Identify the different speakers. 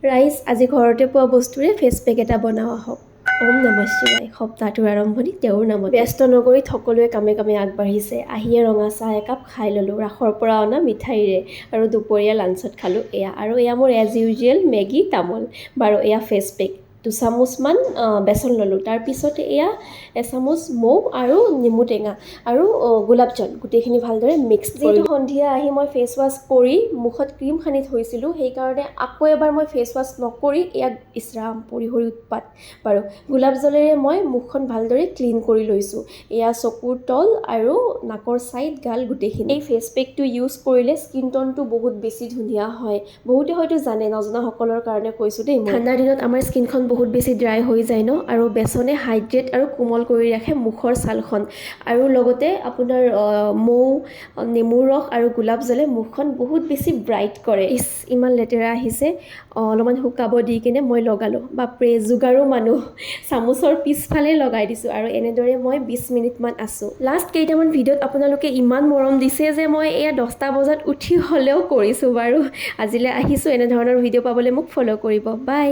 Speaker 1: ৰাইজ আজি ঘৰতে পোৱা বস্তুৰে ফেচ পেক এটা বনোৱা হওক। ওম নমঃ শিৱায়। সপ্তাহটোৰ আৰম্ভণি তেওঁৰ নামত। ব্যস্ত নগৰীত সকলোৱে কামে কামে আগবাঢ়িছে। আহিয়ে ৰঙা চাহ একাপ খাই ল'লোঁ ৰাসৰ পৰা অনা মিঠাইৰে আৰু দুপৰীয়া লাঞ্চত খালোঁ এয়া। আৰু এয়া মোৰ এজ ইউজুৱেল মেগী তামোল। বাৰু এয়া ফেচ পেক 2 চামুচমান বেচন ল'লোঁ। তাৰপিছতে এয়া এচামুচ মৌ আৰু নেমু টেঙা আৰু গোলাপ জল গোটেইখিনি ভালদৰে মিক্স কৰিলোঁ। সন্ধিয়া আহি মই ফেচ ৱাছ কৰি মুখত ক্ৰীম সানি থৈছিলোঁ, সেইকাৰণে আকৌ এবাৰ মই ফেচ ৱাছ নকৰি ইয়াক ইছৰাম পৰিহৰি উৎপাত। বাৰু গোলাপ জলেৰে মই মুখখন ভালদৰে ক্লিন কৰি লৈছোঁ। এয়া চকুৰ তল আৰু নাকৰ ছাইড গাল গোটেইখিনি। এই ফেচ পেকটো ইউজ কৰিলে স্কিন টনটো বহুত বেছি ধুনীয়া হয়। বহুতে হয়তো জানে, নজনাসকলৰ কাৰণে কৈছোঁ দেই। ঠাণ্ডাৰ দিনত আমাৰ স্কিনখন বহুত বেছি ড্ৰাই হৈ যায় ন, আৰু বেচনে হাইড্ৰেট আৰু কোমল কৰি ৰাখে মুখৰ ছালখন। আৰু লগতে আপোনাৰ মৌ, নেমুৰ ৰস আৰু গোলাপ জলে মুখখন বহুত বেছি ব্ৰাইট কৰে। ইমান লেতেৰা আহিছে, অলপমান শুকাব দি কিনে মই লগালোঁ। বাপৰে যোগাৰো মানুহ, চামুচৰ পিছফালে লগাই দিছোঁ আৰু এনেদৰে মই 20 মিনিটমান আছোঁ। লাষ্ট কেইটামান ভিডিঅ'ত আপোনালোকে ইমান মৰম দিছে যে মই এয়া 10টা বজাত উঠি হ'লেও কৰিছোঁ। বাৰু আজিলৈ আহিছোঁ। এনেধৰণৰ ভিডিঅ' পাবলৈ মোক ফ'ল' কৰিব। বাই।